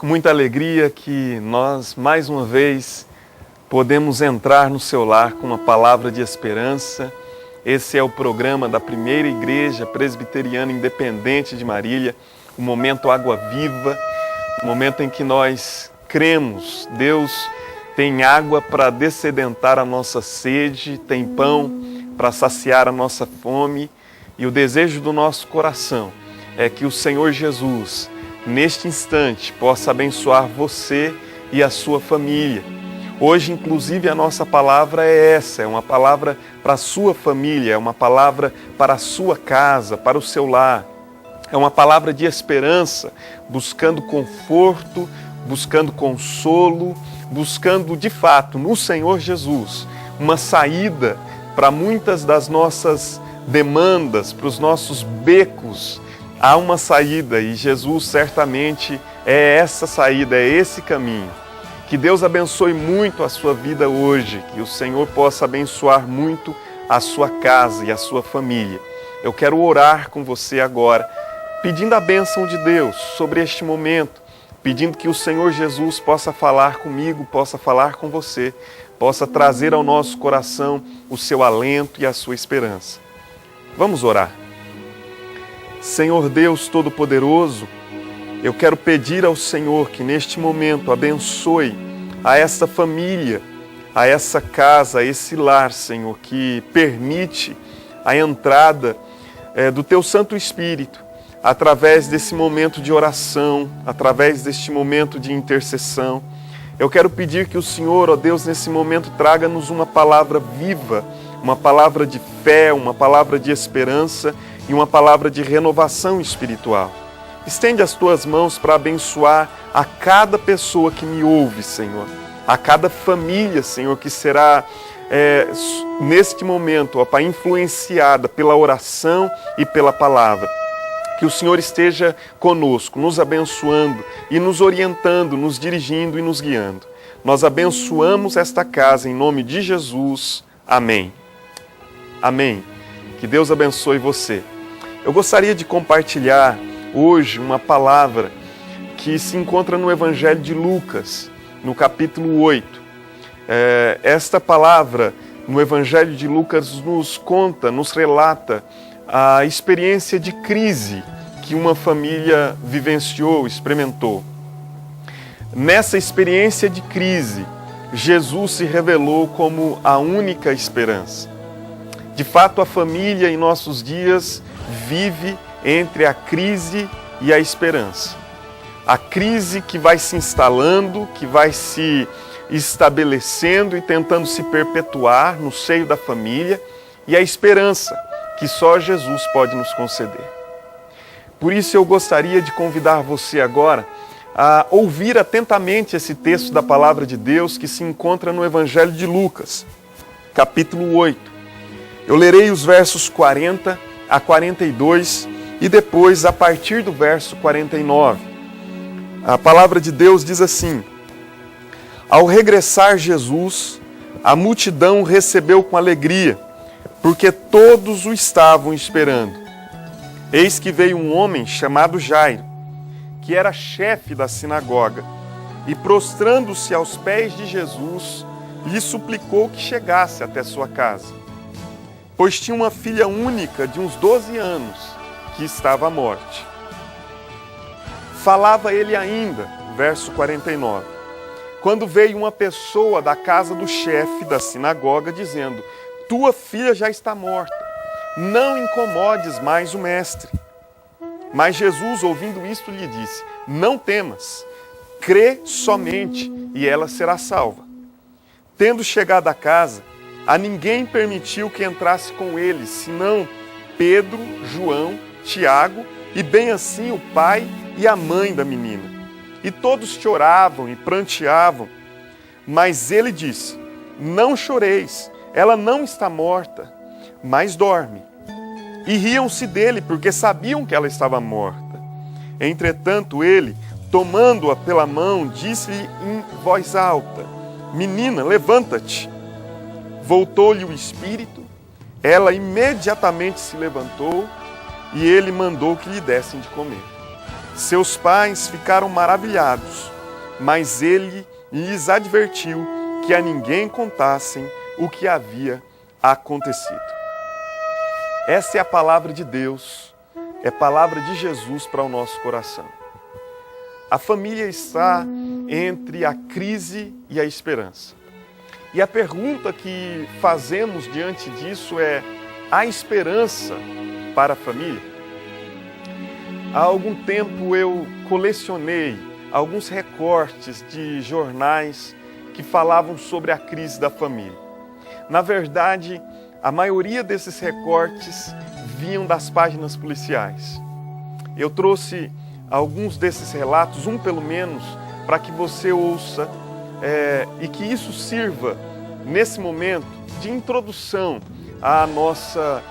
muita alegria que nós, mais uma vez, podemos entrar no seu lar com uma palavra de esperança. Esse é o programa da Primeira Igreja Presbiteriana Independente de Marília, o Momento Água Viva, o momento em que nós cremos. Deus tem água para dessedentar a nossa sede, tem pão para saciar a nossa fome, e o desejo do nosso coração é que o Senhor Jesus, neste instante, possa abençoar você e a sua família. Hoje, inclusive, a nossa palavra é essa, é uma palavra para a sua família, é uma palavra para a sua casa, para o seu lar. É uma palavra de esperança, buscando conforto, buscando consolo, buscando, de fato, no Senhor Jesus, uma saída para muitas das nossas demandas, para os nossos becos. Há uma saída e Jesus certamente é essa saída, é esse caminho. Que Deus abençoe muito a sua vida hoje, que o Senhor possa abençoar muito a sua casa e a sua família. Eu quero orar com você agora, pedindo a bênção de Deus sobre este momento, pedindo que o Senhor Jesus possa falar comigo, possa falar com você, possa trazer ao nosso coração o seu alento e a sua esperança. Vamos orar. Senhor Deus Todo-Poderoso, eu quero pedir ao Senhor que neste momento abençoe a essa família, a essa casa, a esse lar, Senhor, que permite a entrada do Teu Santo Espírito através desse momento de oração, através deste momento de intercessão. Eu quero pedir que o Senhor, ó Deus, nesse momento traga-nos uma palavra viva, uma palavra de fé, uma palavra de esperança e uma palavra de renovação espiritual. Estende as Tuas mãos para abençoar a cada pessoa que me ouve, Senhor, a cada família, Senhor, que será neste momento, ó Pai, influenciada pela oração e pela palavra. Que o Senhor esteja conosco, nos abençoando e nos orientando, nos dirigindo e nos guiando. Nós abençoamos esta casa em nome de Jesus. Amém. Amém. Que Deus abençoe você. Eu gostaria de compartilhar hoje uma palavra que se encontra no Evangelho de Lucas, no capítulo 8. Esta palavra no Evangelho de Lucas nos conta, nos relata a experiência de crise que uma família vivenciou, experimentou. Nessa experiência de crise, Jesus se revelou como a única esperança. De fato, a família em nossos dias vive entre a crise e a esperança. A crise que vai se instalando, que vai se estabelecendo e tentando se perpetuar no seio da família, e a esperança que só Jesus pode nos conceder. Por isso eu gostaria de convidar você agora a ouvir atentamente esse texto da Palavra de Deus que se encontra no Evangelho de Lucas, capítulo 8. Eu lerei os versos 40 a 42 e depois a partir do verso 49. A Palavra de Deus diz assim: Ao regressar Jesus, a multidão o recebeu com alegria, porque todos o estavam esperando. Eis que veio um homem chamado Jairo, que era chefe da sinagoga, e prostrando-se aos pés de Jesus, lhe suplicou que chegasse até sua casa, pois tinha uma filha única de uns 12 anos, que estava à morte. Falava ele ainda, verso 49, quando veio uma pessoa da casa do chefe da sinagoga, dizendo: Tua filha já está morta, não incomodes mais o mestre. Mas Jesus, ouvindo isto, lhe disse: Não temas, crê somente e ela será salva. Tendo chegado à casa, a ninguém permitiu que entrasse com ele, senão Pedro, João, Tiago e bem assim o pai e a mãe da menina. E todos choravam e pranteavam. Mas ele disse: Não choreis, ela não está morta, mas dorme. E riam-se dele, porque sabiam que ela estava morta. Entretanto, ele, tomando-a pela mão, disse-lhe em voz alta: Menina, levanta-te. Voltou-lhe o espírito, ela imediatamente se levantou e ele mandou que lhe dessem de comer. Seus pais ficaram maravilhados mas ele lhes advertiu que a ninguém contassem o que havia acontecido. Essa é a palavra de Deus, é a palavra de Jesus para o nosso coração. A família está entre a crise e a esperança. E a pergunta que fazemos diante disso é: há esperança para a família? Há algum tempo eu colecionei alguns recortes de jornais que falavam sobre a crise da família. Na verdade, a maioria desses recortes vinham das páginas policiais. Eu trouxe alguns desses relatos, um pelo menos, para que você ouça e que isso sirva, nesse momento, de introdução à nossa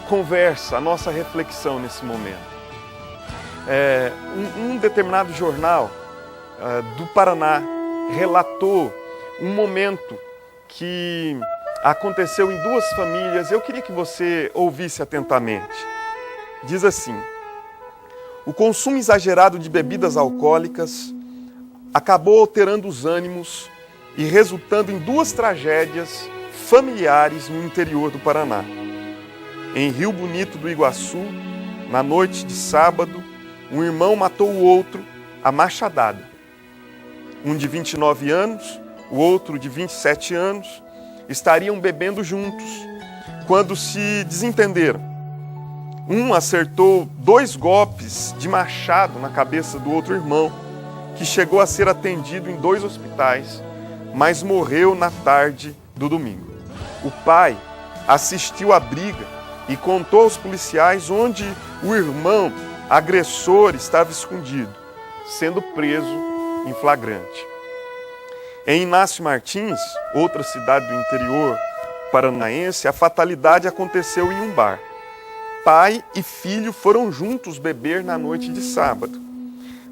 conversa, à nossa reflexão nesse momento. Um determinado jornal do Paraná relatou um momento que aconteceu em duas famílias. Eu queria que você ouvisse atentamente. Diz assim: o consumo exagerado de bebidas alcoólicas acabou alterando os ânimos e resultando em duas tragédias familiares no interior do Paraná. Em Rio Bonito do Iguaçu, na noite de sábado, um irmão matou o outro a machadada. Um de 29 anos, o outro de 27 anos, estariam bebendo juntos quando se desentenderam. Um acertou 2 golpes de machado na cabeça do outro irmão, que chegou a ser atendido em 2 hospitais, mas morreu na tarde do domingo. O pai assistiu à briga e contou aos policiais onde o irmão agressor estava escondido, sendo preso em flagrante. Em Inácio Martins, outra cidade do interior paranaense, a fatalidade aconteceu em um bar. Pai e filho foram juntos beber na noite de sábado.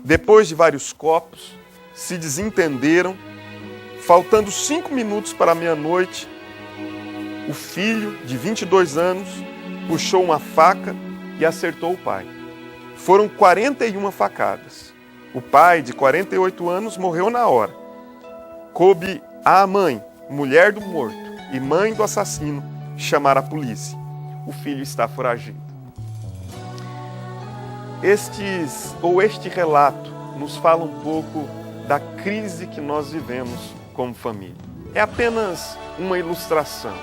Depois de vários copos, se desentenderam. Faltando 5 minutos para meia-noite, o filho, de 22 anos, puxou uma faca e acertou o pai. Foram 41 facadas. O pai, de 48 anos, morreu na hora. Coube à mãe, mulher do morto e mãe do assassino, chamar a polícia. O filho está foragido. Este relato nos fala um pouco da crise que nós vivemos como família. É apenas uma ilustração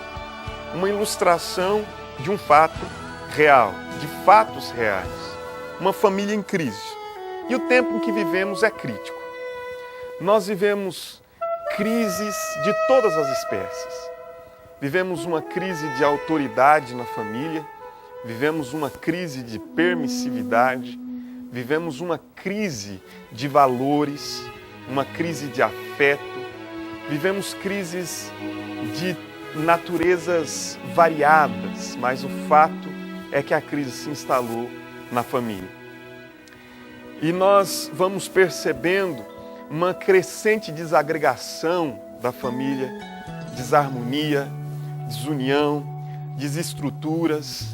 de um fato real, de fatos reais. Uma família em crise. E o tempo em que vivemos é crítico. Nós vivemos crises de todas as espécies. Vivemos uma crise de autoridade na família, vivemos uma crise de permissividade, vivemos uma crise de valores, uma crise de afeto, vivemos crises de naturezas variadas, mas o fato é que a crise se instalou na família. E nós vamos percebendo uma crescente desagregação da família, desarmonia, desunião, desestruturas.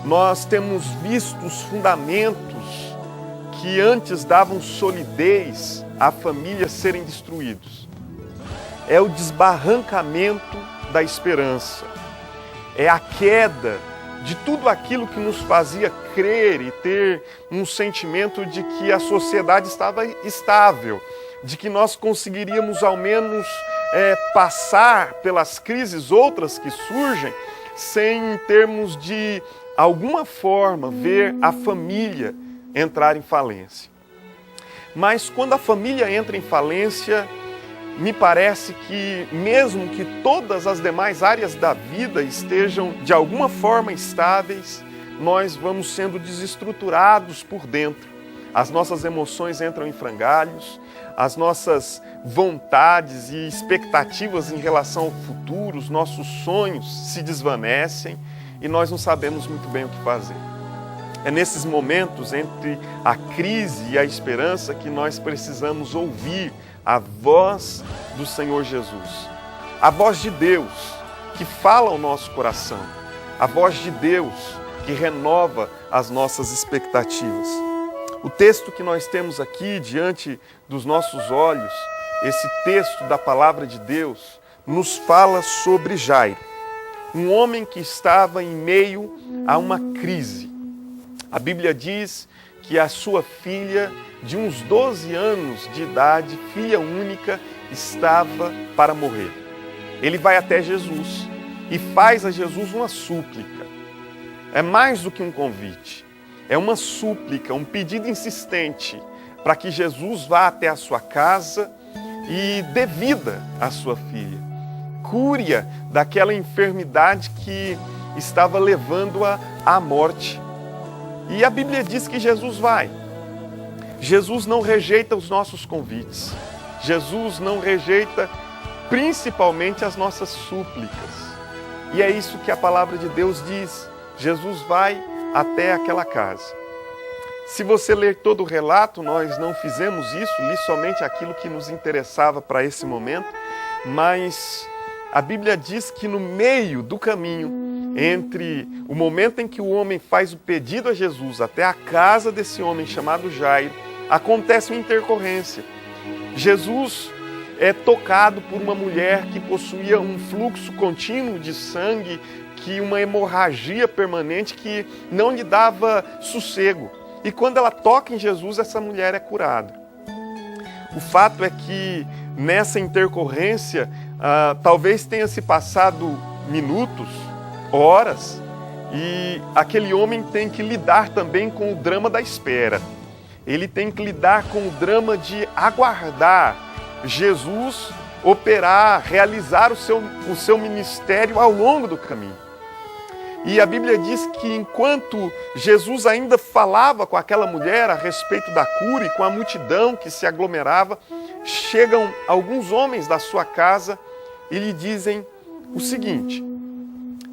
Nós temos visto os fundamentos que antes davam solidez à família serem destruídos. É o desbarrancamento da esperança. É a queda de tudo aquilo que nos fazia crer e ter um sentimento de que a sociedade estava estável, de que nós conseguiríamos ao menos passar pelas crises outras que surgem, sem termos de alguma forma ver a família entrar em falência. Mas quando a família entra em falência, me parece que mesmo que todas as demais áreas da vida estejam de alguma forma estáveis, nós vamos sendo desestruturados por dentro. As nossas emoções entram em frangalhos, as nossas vontades e expectativas em relação ao futuro, os nossos sonhos se desvanecem e nós não sabemos muito bem o que fazer. É nesses momentos entre a crise e a esperança que nós precisamos ouvir a voz do Senhor Jesus, a voz de Deus que fala ao nosso coração, a voz de Deus que renova as nossas expectativas. O texto que nós temos aqui diante dos nossos olhos, esse texto da palavra de Deus, nos fala sobre Jairo, um homem que estava em meio a uma crise. A Bíblia diz que a sua filha, de uns 12 anos de idade, filha única, estava para morrer. Ele vai até Jesus e faz a Jesus uma súplica. É mais do que um convite, é uma súplica, um pedido insistente para que Jesus vá até a sua casa e dê vida à sua filha. Cure-a daquela enfermidade que estava levando-a à morte. E a Bíblia diz que Jesus vai. Jesus não rejeita os nossos convites. Jesus não rejeita principalmente as nossas súplicas. E é isso que a palavra de Deus diz. Jesus vai até aquela casa. Se você ler todo o relato, nós não fizemos isso, li somente aquilo que nos interessava para esse momento, mas a Bíblia diz que no meio do caminho, entre o momento em que o homem faz o pedido a Jesus até a casa desse homem chamado Jairo, acontece uma intercorrência. Jesus é tocado por uma mulher que possuía um fluxo contínuo de sangue, que uma hemorragia permanente que não lhe dava sossego. E quando ela toca em Jesus, essa mulher é curada. O fato é que nessa intercorrência, talvez tenha se passado minutos, horas, e aquele homem tem que lidar também com o drama da espera. Ele tem que lidar com o drama de aguardar Jesus operar, realizar o seu ministério ao longo do caminho. E a Bíblia diz que enquanto Jesus ainda falava com aquela mulher a respeito da cura e com a multidão que se aglomerava, chegam alguns homens da sua casa e lhe dizem o seguinte: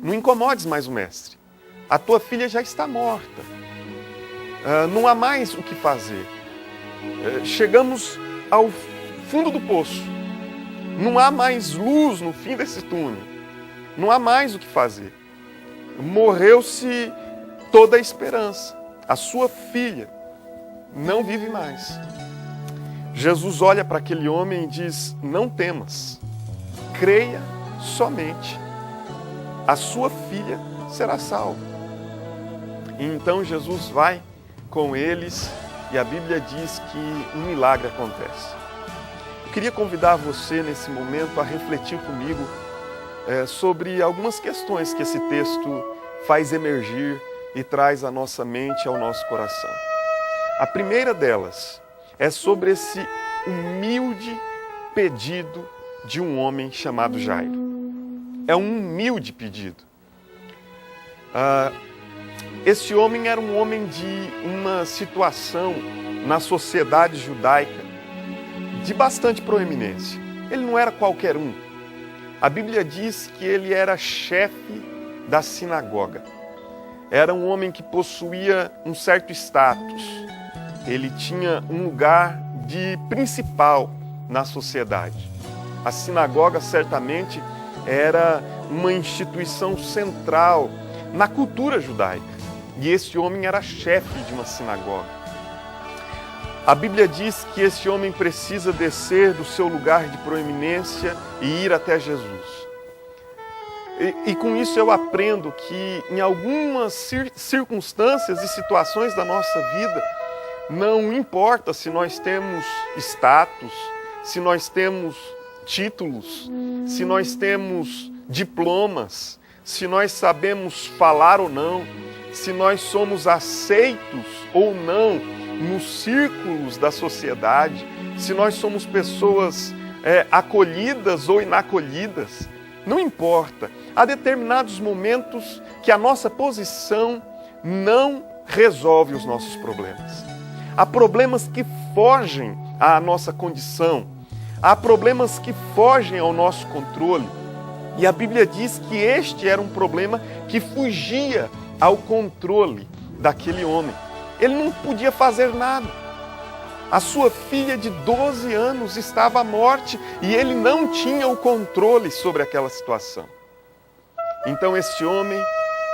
não incomodes mais o mestre, a tua filha já está morta, não há mais o que fazer, chegamos ao fundo do poço, não há mais luz no fim desse túnel, não há mais o que fazer. Morreu-se toda a esperança. A sua filha não vive mais. Jesus olha para aquele homem e diz: não temas, creia somente. A sua filha será salva. E então Jesus vai com eles e a Bíblia diz que um milagre acontece. Eu queria convidar você nesse momento a refletir comigo sobre algumas questões que esse texto faz emergir e traz à nossa mente, ao nosso coração. A primeira delas é sobre esse humilde pedido de um homem chamado Jairo. É um humilde pedido. Esse homem era um homem de uma situação na sociedade judaica de bastante proeminência. Ele não era qualquer um. A Bíblia diz que ele era chefe da sinagoga. Era um homem que possuía um certo status. Ele tinha um lugar de principal na sociedade. A sinagoga certamente era uma instituição central na cultura judaica. E esse homem era chefe de uma sinagoga. A Bíblia diz que esse homem precisa descer do seu lugar de proeminência e ir até Jesus. E com isso eu aprendo que em algumas circunstâncias e situações da nossa vida, não importa se nós temos status, se nós temos títulos, se nós temos diplomas, se nós sabemos falar ou não, se nós somos aceitos ou não nos círculos da sociedade, se nós somos pessoas acolhidas ou inacolhidas, não importa. Há determinados momentos que a nossa posição não resolve os nossos problemas. Há problemas que fogem à nossa condição, há problemas que fogem ao nosso controle. E a Bíblia diz que este era um problema que fugia ao controle daquele homem. Ele não podia fazer nada. A sua filha de 12 anos estava à morte e ele não tinha o controle sobre aquela situação. Então este homem,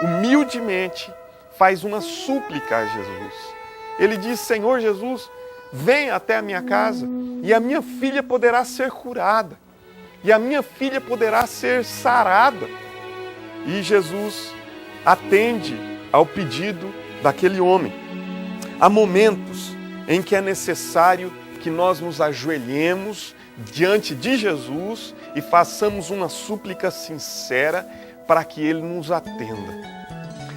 humildemente, faz uma súplica a Jesus. ele diz: Senhor Jesus, venha até a minha casa e a minha filha poderá ser curada. E a minha filha poderá ser sarada. E Jesus atende ao pedido daquele homem. Há momentos em que é necessário que nós nos ajoelhemos diante de Jesus e façamos uma súplica sincera para que Ele nos atenda.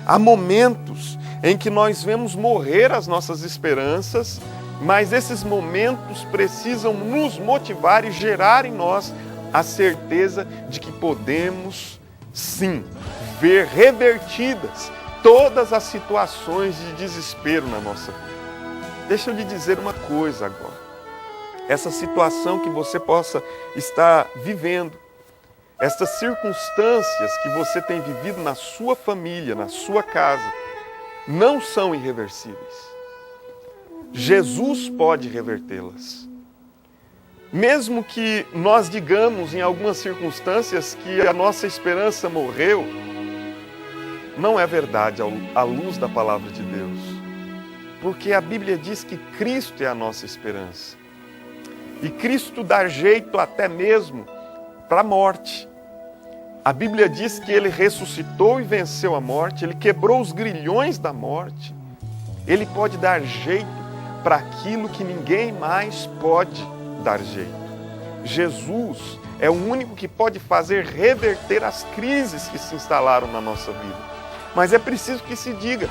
Há momentos em que nós vemos morrer as nossas esperanças, mas esses momentos precisam nos motivar e gerar em nós a certeza de que podemos, sim, ver revertidas todas as situações de desespero na nossa vida. Deixa eu lhe dizer uma coisa agora. Essa situação que você possa estar vivendo, estas circunstâncias que você tem vivido na sua família, na sua casa, não são irreversíveis. Jesus pode revertê-las. Mesmo que nós digamos em algumas circunstâncias que a nossa esperança morreu, não é verdade à luz da palavra de Deus. Porque a Bíblia diz que Cristo é a nossa esperança. E Cristo dá jeito até mesmo para a morte. A Bíblia diz que Ele ressuscitou e venceu a morte, Ele quebrou os grilhões da morte. Ele pode dar jeito para aquilo que ninguém mais pode dar jeito. Jesus é o único que pode fazer reverter as crises que se instalaram na nossa vida. Mas é preciso que se diga,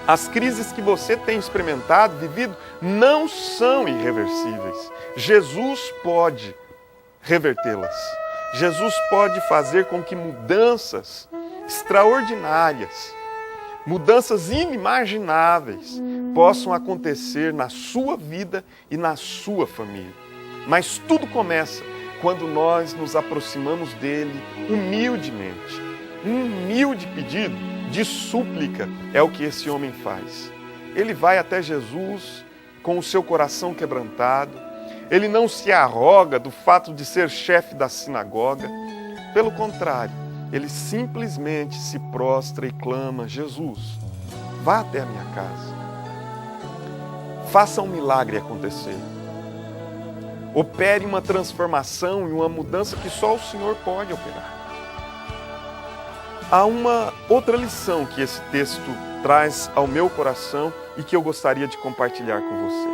as crises que você tem experimentado, vivido, não são irreversíveis. Jesus pode revertê-las. Jesus pode fazer com que mudanças extraordinárias, mudanças inimagináveis, possam acontecer na sua vida e na sua família. Mas tudo começa quando nós nos aproximamos dele humildemente. Um humilde pedido de súplica é o que esse homem faz. Ele vai até Jesus com o seu coração quebrantado. Ele não se arroga do fato de ser chefe da sinagoga. Pelo contrário, ele simplesmente se prostra e clama: Jesus, vá até a minha casa. Faça um milagre acontecer. Opere uma transformação e uma mudança que só o Senhor pode operar. Há uma outra lição que esse texto traz ao meu coração e que eu gostaria de compartilhar com você.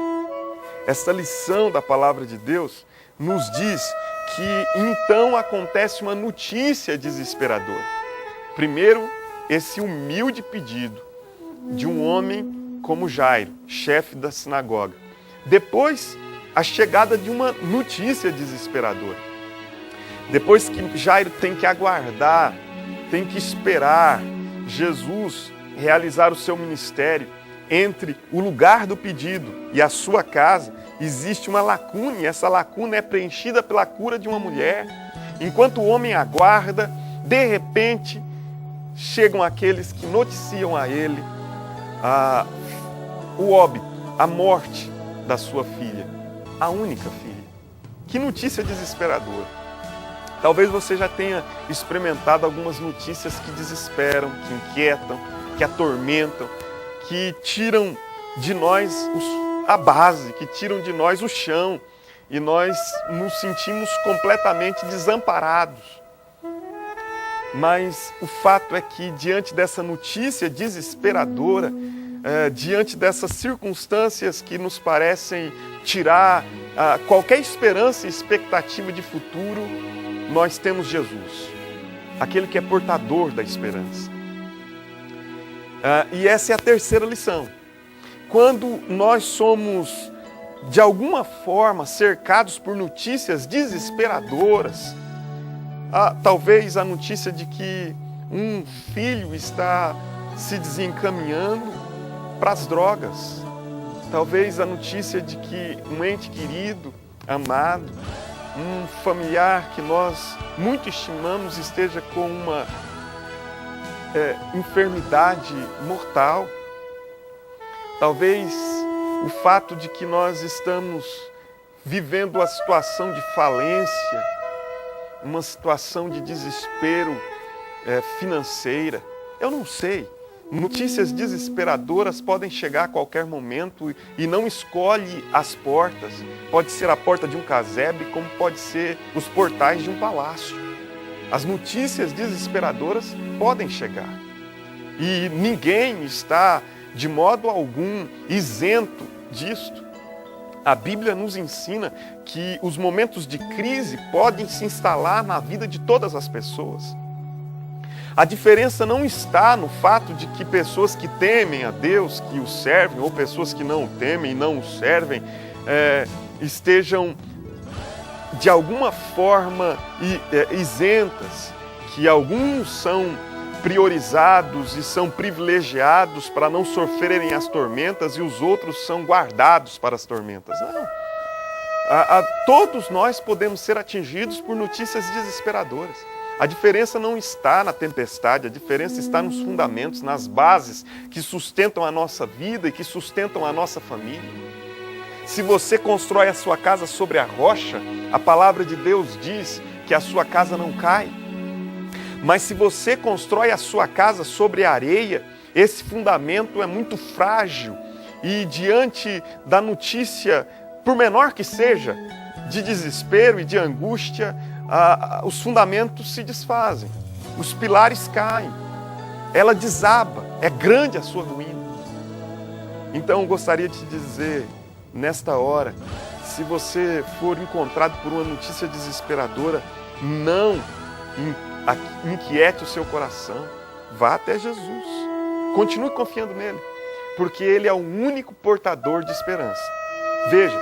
Esta lição da palavra de Deus nos diz que então acontece uma notícia desesperadora. Primeiro, esse humilde pedido de um homem como Jairo, chefe da sinagoga. Depois, a chegada de uma notícia desesperadora. Depois que Jairo tem que aguardar, tem que esperar Jesus realizar o seu ministério, entre o lugar do pedido e a sua casa, existe uma lacuna, e essa lacuna é preenchida pela cura de uma mulher. Enquanto o homem aguarda, de repente, chegam aqueles que noticiam a ele o óbito, a morte da sua filha, a única filha. Que notícia desesperadora. Talvez você já tenha experimentado algumas notícias que desesperam, que inquietam, que atormentam, que tiram de nós a base, que tiram de nós o chão, e nós nos sentimos completamente desamparados. Mas o fato é que, diante dessa notícia desesperadora, diante dessas circunstâncias que nos parecem tirar qualquer esperança e expectativa de futuro, nós temos Jesus, aquele que é portador da esperança. E essa é a terceira lição. Quando nós somos, de alguma forma, cercados por notícias desesperadoras, talvez a notícia de que um filho está se desencaminhando para as drogas, talvez a notícia de que um ente querido, amado, um familiar que nós muito estimamos esteja com uma enfermidade mortal. Talvez o fato de que nós estamos vivendo uma situação de falência, uma situação de desespero financeira. Eu não sei, Notícias desesperadoras podem chegar a qualquer momento e não escolhe as portas. Pode ser a porta de um casebre, como pode ser os portais de um palácio. As notícias desesperadoras podem chegar. E ninguém está, de modo algum, isento disto. A Bíblia nos ensina que os momentos de crise podem se instalar na vida de todas as pessoas. A diferença não está no fato de que pessoas que temem a Deus, que o servem, ou pessoas que não o temem e não o servem, estejam de alguma forma isentas, que alguns são priorizados e são privilegiados para não sofrerem as tormentas e os outros são guardados para as tormentas. Não. Todos nós podemos ser atingidos por notícias desesperadoras. A diferença não está na tempestade, a diferença está nos fundamentos, nas bases que sustentam a nossa vida e que sustentam a nossa família. Se você constrói a sua casa sobre a rocha, a palavra de Deus diz que a sua casa não cai. Mas se você constrói a sua casa sobre a areia, esse fundamento é muito frágil e diante da notícia, por menor que seja, de desespero e de angústia, os fundamentos se desfazem, os pilares caem, ela desaba, é grande a sua ruína. Então eu gostaria de te dizer, nesta hora, se você for encontrado por uma notícia desesperadora, não inquiete o seu coração, vá até Jesus, continue confiando nele, porque ele é o único portador de esperança. Veja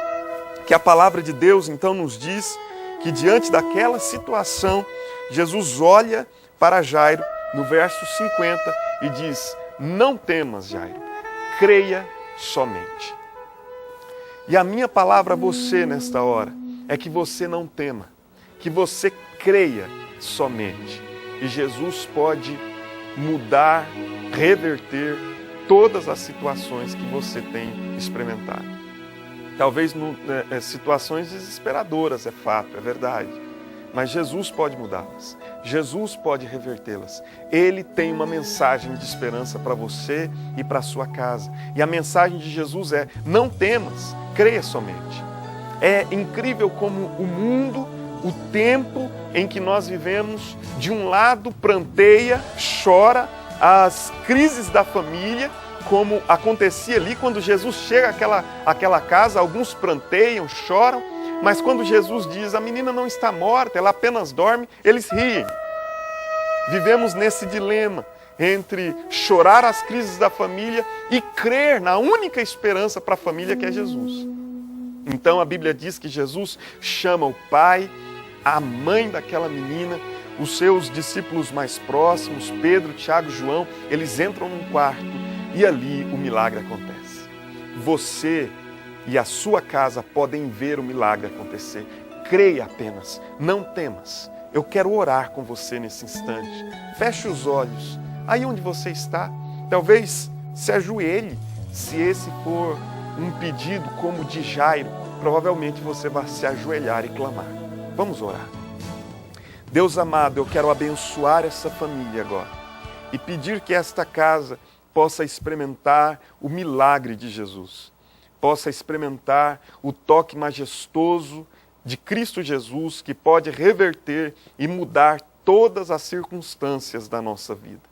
que a palavra de Deus então nos diz que diante daquela situação, Jesus olha para Jairo no verso 50 e diz: não temas, Jairo, creia somente. E a minha palavra a você nesta hora é que você não tema, que você creia somente. E Jesus pode mudar, reverter todas as situações que você tem experimentado. Talvez situações desesperadoras, é fato, é verdade. Mas Jesus pode mudá-las. Jesus pode revertê-las. Ele tem uma mensagem de esperança para você e para a sua casa. E a mensagem de Jesus é: não temas, creia somente. É incrível como o mundo, o tempo em que nós vivemos, de um lado pranteia, chora as crises da família, como acontecia ali quando Jesus chega àquela casa, alguns pranteiam, choram, mas quando Jesus diz: a menina não está morta, ela apenas dorme, eles riem. Vivemos nesse dilema entre chorar as crises da família e crer na única esperança para a família, que é Jesus. Então a Bíblia diz que Jesus chama o pai, a mãe daquela menina, os seus discípulos mais próximos, Pedro, Tiago, João, eles entram num quarto e ali o milagre acontece. Você e a sua casa podem ver o milagre acontecer. Creia apenas, não temas. Eu quero orar com você nesse instante. Feche os olhos. Aí onde você está, talvez se ajoelhe. Se esse for um pedido como de Jairo, provavelmente você vai se ajoelhar e clamar. Vamos orar. Deus amado, eu quero abençoar essa família agora e pedir que esta casa possa experimentar o milagre de Jesus, possa experimentar o toque majestoso de Cristo Jesus, que pode reverter e mudar todas as circunstâncias da nossa vida.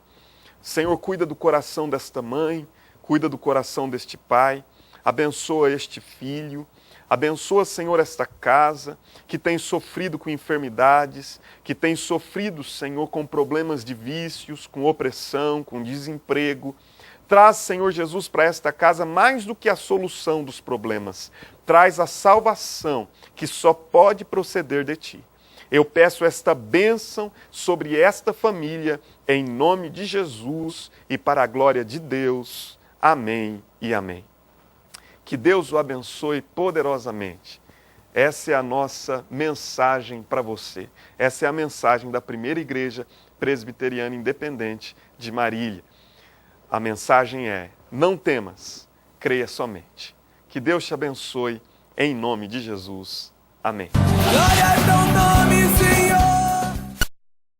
Senhor, cuida do coração desta mãe, cuida do coração deste pai, abençoa este filho, abençoa, Senhor, esta casa que tem sofrido com enfermidades, que tem sofrido, Senhor, com problemas de vícios, com opressão, com desemprego. Traz, Senhor Jesus, para esta casa mais do que a solução dos problemas. Traz a salvação que só pode proceder de Ti. Eu peço esta bênção sobre esta família, em nome de Jesus e para a glória de Deus. Amém e amém. Que Deus o abençoe poderosamente. Essa é a nossa mensagem para você. Essa é a mensagem da Primeira Igreja Presbiteriana Independente de Marília. A mensagem é: não temas, creia somente. Que Deus te abençoe, em nome de Jesus. Amém. Glória ao teu nome, Senhor.